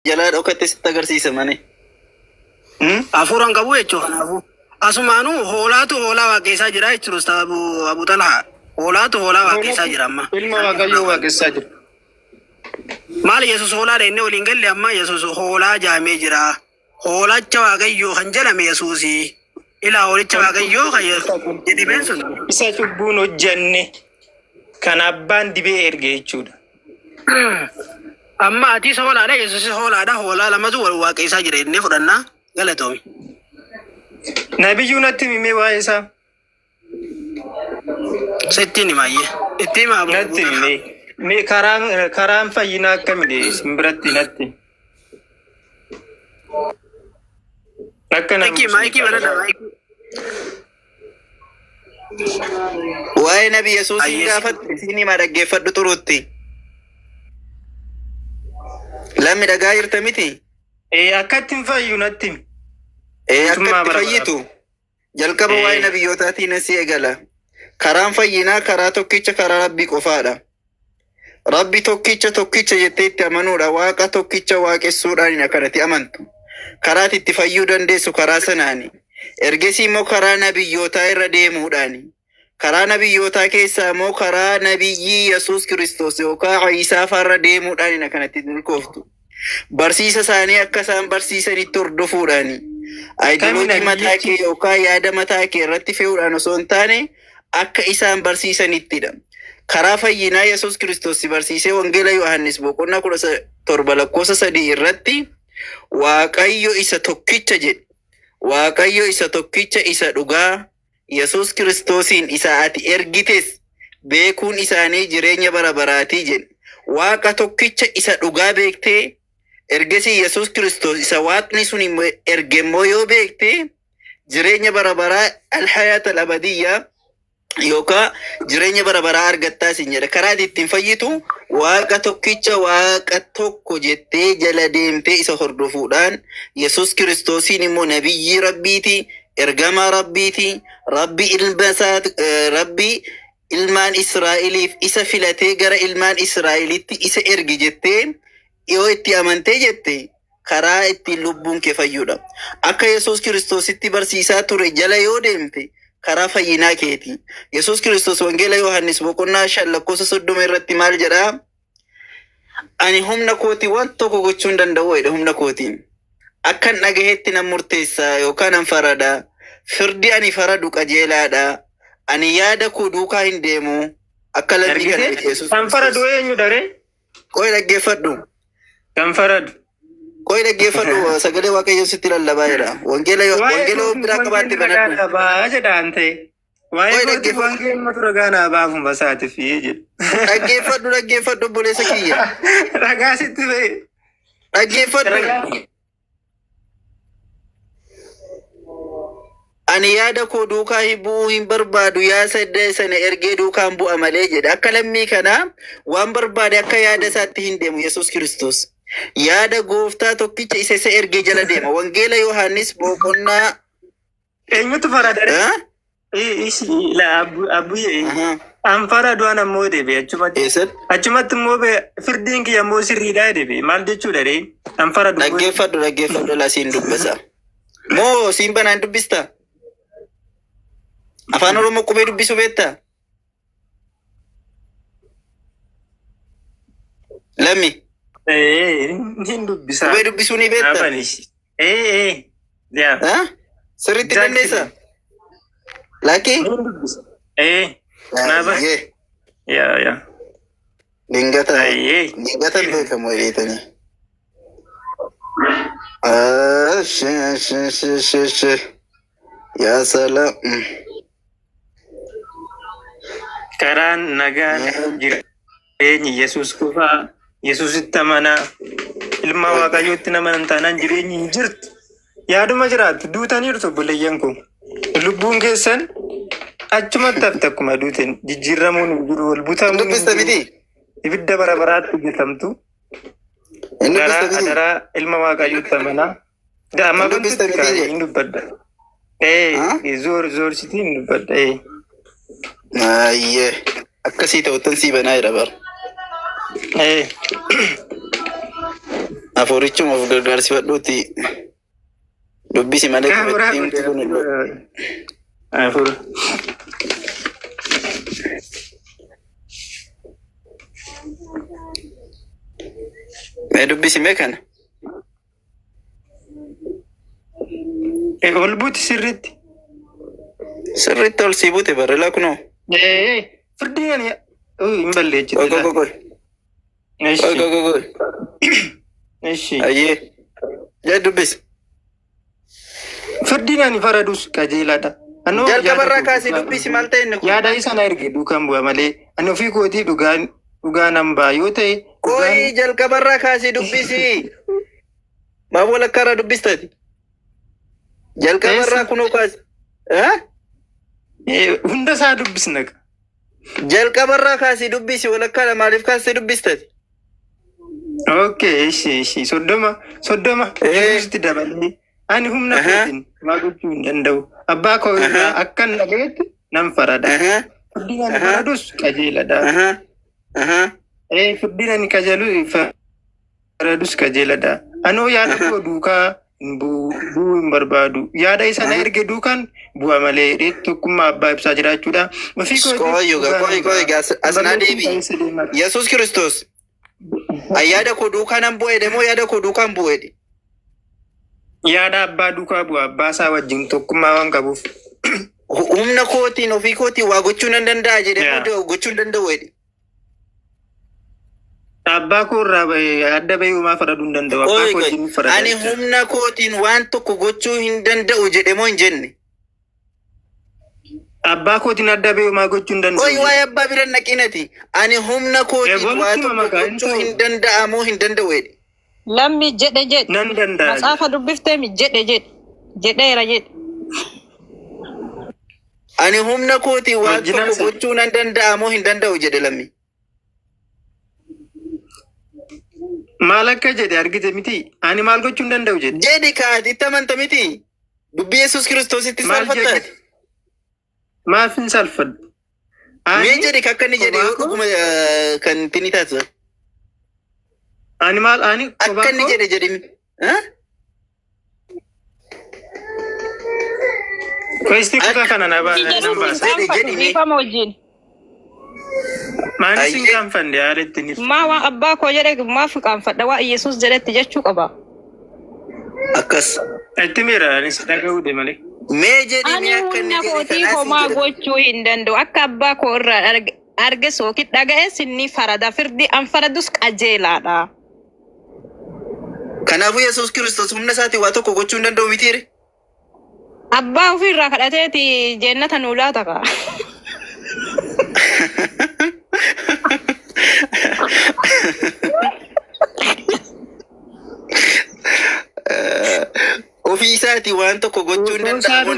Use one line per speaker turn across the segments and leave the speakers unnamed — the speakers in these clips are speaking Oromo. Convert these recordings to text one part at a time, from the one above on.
Jalaa dhokatti sitti agarsiisa mane.
Hafuuraan qabu jechuudha. Kanaafuu asumaanuu hoolaatu hoolaa waaqessaa jira jechuudha. Abu Talhaa hoolaatu hoolaa waaqessaa jira amma.
Ilma Waaqayyoo waaqessaa jira.
Maal Yesuus hoolaadha inni waliin galle amma Yesuus hoolaa jaamee jira. Hoolacha Waaqayyoo kan jedhame Yesuusi. Ilaa hoolicha Waaqayyoo kan jedhi beeksun.
Isa cubbuun hojjenne kan abbaan dibee erge jechuudha.
Amma ati hoolaadha Yesuus hoolaadha hoolaa lamatu wal waaqessaa jira inni fudhannaa galatoomi.
Nabiyyuun natti himee waa'ee isaa.
Sitti ni maayyee. Itti himaa
natti himee karaan fayyinaa akkamidha simbiratti natti. Akka
maayikii bal'adha maayikii.
Waa'ee nabi Yesuusin gaafatti isin hima dhaggeeffadhu turuutti. Lammi dhagaa jirta miti?
Akkattiin fayyu natti himi.
Akkatti fayyitu jalqaba waa'ee nabiyyootaatiin asii eegala. Karaan fayyinaa karaa tokkicha karaa Rabbii qofaadha. Rabbi tokkicha jettee itti amanuudha. Waaqa tokkicha waaqessuudhaan akkanatti amantu. Karaa itti fayyuu dandeessu karaa sanaani. Ergasii immoo karaa nabiyyootaa irra deemuudhaani. Karaa nabiyyootaa keessaa immoo karaa nabiyyii Yesuus Kiristoos yookaan Iisaa irra deemuudhaan akkanatti milkooftu. Barsiisa isaanii akka isaan barsiisanitti hordofuudhaani. Ayidiloojii mataa kee yookaan yaada mataa kee irratti fe'uudhaan osoo hin taane akka isaan barsiisanittidha. Karaa fayyinaa Yesuus Kiristoos barsiisee Wangeela Yohaannis boqonnaa 17:3 irratti Waaqayyo isa tokkicha jedhe. Waaqayyo isa tokkicha isa dhugaa Yesuus Kiristoosiin isa ati ergites beekuun isaanii jireenya bara baraatii jedhe. Waaqa tokkicha isa dhugaa beektee ergasii Yesuus Kiristoos isa waaqni sun ergemmoo yoo beekte jireenya bara baraa alhayaat al-abadiyyaa yookaan jireenya bara baraa argattaa sin jedha. Karaa ittiin fayyitu waaqa tokkicha waaqa tokko jettee jala deemtee isa hordofuudhaan Yesuus Kiristoosiin immoo nabiyyii Rabbiiti, ergamaa Rabbiiti, Rabbi ilmaan Israa'eliif isa filatee gara ilmaan Israa'elitti isa ergi jettee yoo itti amantee jette karaa ittiin lubbuun kee fayyuudha. Akka Yesuus Kiristoositti barsiisaa ture jala yoo deemte karaa fayyinaa keeti. Yesuus Kiristoos Wangeela Yohaannis boqonnaa 5:30 irratti maal jedhaa? Ani humna kootii waan tokko gochuu hin danda'u jedha humna kootiin. Akkan dhagahetti nan murteessa yookaan nan farada. Firdi ani faradu qajeelaadha. Ani yaada koo duukaa hin deemu. Akka lammi kana Yesuus.
Kan faradu eenyu daree?
Qoy dhaggeeffadhu.
Kan faradu.
Qoy dhaggeeffadhu sagalee Waaqayyoo sitti lallabaa jira. Wangeela biraa qabaatti banadhu.
Lallabaa jedhaan ta'e. Waa'ee kootii wangeelma tura gaanaa baafuma basaatiif jedhu.
Dhaggeeffadhu obboleessa kiyya.
Ragaa sitti ta'e.
Dhaggeeffadhu. Ani yaada koo duukaa bu'uu hin barbaadu yaa sadda sana ergee duukaan bu'a malee jedha. Akka lammii kanaa waan barbaade akka yaada isaatti hin deemu Yesuus Kiristoos. Yaada gooftaa tokkicha isa ergee jala deema. Wangeela Yohaannis boqonnaa.
Eenyutu farada? Abbuyyee. An faradu an ammoo deebi achumatti. Achumatti immoo firdiin kiyya immoo sirriidhaa deebi. Maal jechuudha ree? An faradu.
Dhaggeeffadhu la siin dubbisa. Moo siin banaan dubbista? Afaan Oromoo qubee dubbisu beektaa? Lammi.
Hin dubbisa.
Qubee dubbisuu ni beektaa? Sirriitti dandeessaa? Laakii?
Yaa.
Dingata beekamu jedhanii. Yaa salaam.
Karaan nagaan jireenyi Yesuus qofaa Yesuusitti amanaa ilma Waaqayyootti nama hin taanaan jireenyi hin jirtu. Yaaduma jiraattu duutaniirtu obboleeyyan kun. Lubbuun keessan achumatti hafte akkuma duuteen jijjiiramuun hin jiru wal butamuun hin jiru. Ibidda bara baraatti hojjetamtu. Garaa adaraa ilma Waaqayyootti amanaa. Amma bantutti hin dubbadda. Zoorsitii hin dubbadda.
Ayyee akkasii ta'uttan sii banaa jira bara. Afurichuma of gargaarsifadhuuti dubbisi malee himti kun
Afur.
mee dubbisi mee kana
Ol buuti sirriitti.
sirriitti ol sii buute barreelaa kunoo
Firdii ani hin balleechite.
gogogogoy gogogogoy
Eshi.
ayyee jee dubbisi
Firdiin ani faradus qajeelaadha.
jalqabarraa kaasii dubbisi maal ta'e inni kun
Yaada isa na erge duukaan bu'a malee ani ofii kootii dhugaa nan ba'a yoo ta'e
Koi jalqabarraa kaasii dubbisi maa walakkaarraa dubbistati jalqabarraa kunoo kaasi
hunda isaa dubbisna.
jalqabarraa kaasii dubbisi walakkaadha maaliif kaasii dubbistati
Okay, eshi soddoma Yesuusitti dabalee ani humna kootiin waa gochuu hin danda'u. Abbaa koo irraa akkan dhagayetti nan farada. Firdiin ani faradus qajeeladha. Firdiin ani faradus qajeeladha. Anoo yaada koo duukaa bu'uu hin barbaadu. Yaada isa na erge duukaan bu'a malee tokkummaa abbaa ibsaa jiraachuudha.
Koi asnaa deebi Yesuus Kiristoos ayyaada koo duukaan bu'eedhe moo yaada koo duukaan bu'eedhe
yaada abbaa duukaa bu'a abbaa isaa wajjin tokkummaa waan qabuuf
humna kootiin ofii kootiin waa gochuu nan danda'a jedhee gochuu hin danda'u jedhe
abbaa koo irraa adda bahee uumaa faraduu hin danda'u abbaa koo wajjin farada
ani humna kootiin waan tokko gochuu hin danda'u jedhe moo hin jenne
abbaa kootiin adda bahee uumaa gochuu hin danda'u
Oi waa'ee abbaa bira naqinati ani humna kootiin waa tokko gochuu hin danda'a moo hin danda'u jedhe
Lammi jedhe jedhe.
nan danda'a
Matsaafa dubbiftee mi jedhe jedheera jedhe.
ani humna kootiin waa tokko gochuu nan danda'a moo hin danda'u jedhe lammi
maal akka jedhe argite miti ani maal gochuu hin danda'u jedhe
jedhi kaati itti amanta miti dubbii Yesuus Kiristoositti salphattaati
maaf hin salphadhu
mee jedhi akka inni jedhe yoo dhuguma kan tini taasisa
ani maal ani
akka inni jedhe jedhi
Koisti kutaa kana na baasa.
Dhiifama wajjin.
Maani sin kaanfanne yaaletti ni.
Maa waan abbaa koo jedhe maaf qaanfadha waa Yesuus jedhetti jechuu qaba.
akkas
Itti miira anis dhaga'uu de malee.
mee jedhi
Ani
mee akka inni
humna
jedhe
kootii
kanaas
homaa
hin jedhe
gochuu hin danda'u. Akka abbaa koo irraa arge sookit dhaga'e sinni farada firdi an faradus qajeelaadha.
kanaafuu Yesuus Kiristoos humna isaatiin waa tokko gochuu hin danda'u mitiire
Abbaa ofirraa kadhateeti jennata nuu laata kaa.
ofii isaatiin waan tokko gochuu hin danda'u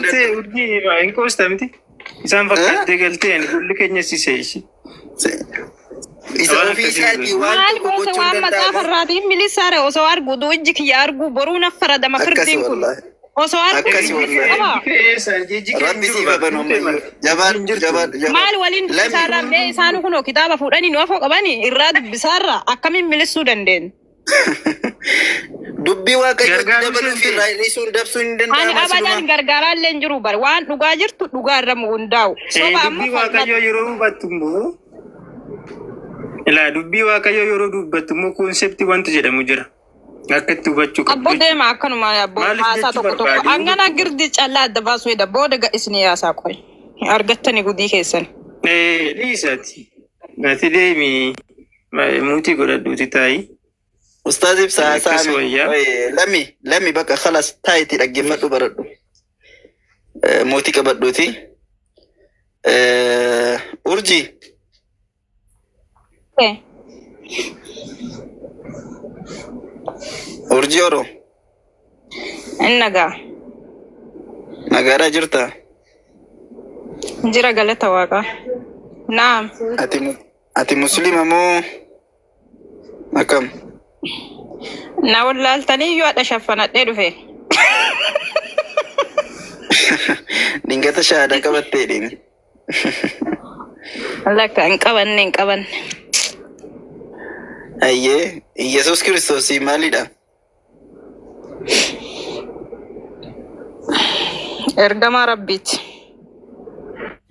Hin koosta miti. Isaan fakkaattee galtee ani gulli keenya siseeshi.
isa ofii isaatiin waan
Maal
tokko
gosa
gochuu
waan
hin
maxaafa
danda'u
irraatiin milisaare osoo argu ijji kiyya argu boruu na faradama
akkasi
firdiin kun.
wallahi
Osoo argu
akkasi wallahi rabbi si babanu ammayyu jabaan
maal waliin dubbisaarraa mee isaan kunoo kitaaba fuudhanii nu afoo qabanii irraa dubbisaarraa akkamiin milisuu dandeenya?
dubbii waaqayyootti dabaluu fi irraa hir'isuun dabsuun hin
Ani
danda'amu
abadan gargaaraallee hin jiru bar waan dhugaa jirtu dhugaa irra hundaa'u. Soba
Dubbii waaqayyoo yeroo hubattu immoo ilaa dubbii waaqayyoo yeroo dubbattu immoo konseptii wanti jedhamu jira. Akka itti hubachuu qabdu.
Abbo deema akkanuma abbo haasaa tokko tokko hangana girdi callaa adda baasuu edda booda isin yaasaa qoy argattani gudii keessan.
Dhiisati. Ati deemi muutii godhadhuuti taayi.
Ustaaziif saasaa
Akkas wayyaa.
lammi bakka khalas taayitii dhaggeeffadhu baradhu mootii qabadhuuti urjii urjii oro
Innagaa
nagaadhaa jirta
jira galata waaqa. Naam.
ati muslima moo akkam
Na wallaaltanii yoo adha shaffanadhee dhufe.
dingata shahaadaa qabattee deemi
Lakka hin qabanne.
ayyee Yesuus Kiristoos maalidha
إرجما ربيت.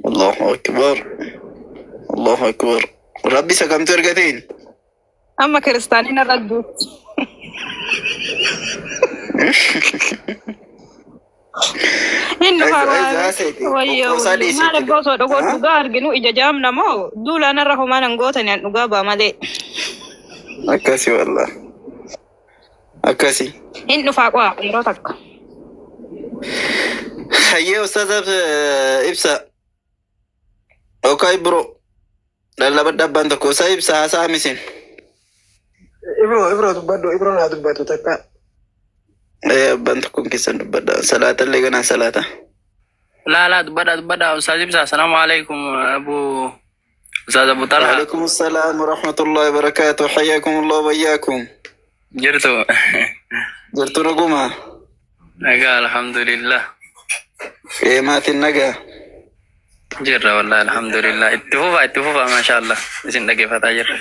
الله أكبر الله أكبر. ربي سكمت ارقتين.
أما كريستانين ردوت. إنه ويو ما نبغى نقول نقار جنو إجازام نمو دول أنا رحمة نقولتني نقابة مالي.
أكاسي والله أكاسي.
إنه فاقوا يروتك.
حيا أستاذ إبسا. أوكي برو. لا بدأ بندك وسا إبسا سامسين.
إبرو إبرو نادو بدو تكا.
بندكم كيسن بدأ صلاة اللي جنا صلاة.
لا بدأ أستاذ إبسا. السلام عليكم أبو أستاذ أبو طلحة.
وعليكم السلام ورحمة الله وبركاته. حياكم الله وإياكم.
جرتو
نقوما.
نجا الحمد لله.
مات النجا.
جرة والله الحمد لله. اتفوفا ما شاء الله. إذن لقي فتا جرة.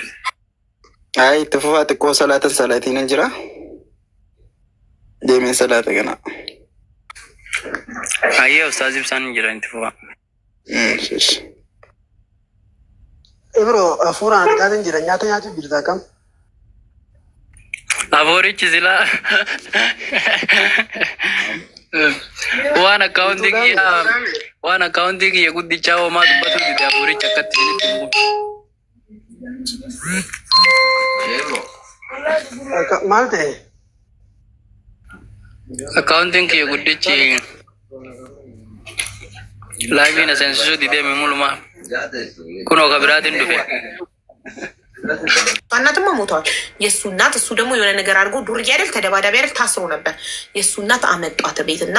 أي اتفوفا تكو صلاة ننجرا. دي من صلاة جنا.
أيه أستاذ إبسا نجرا اتفوفا.
إبرو أفورا أنا قاعد نجرا نياتو بيرتا كم.
أفوري تزلا. وانا كاونتي يا قد تشاو ما تبتو دي أفوري تكت سنتي.
مالته.
Accounting ya gudde ci live na sensu di de memuluma kuno kabiratin dufe
እናትማ ሞቷል። የእሱ እናት እሱ ደግሞ የሆነ ነገር አድርጎ ዱርዬ አይደል ተደባዳቢ አይደል ታስሮ ነበር። የእሱ እናት አመጧት ቤት እና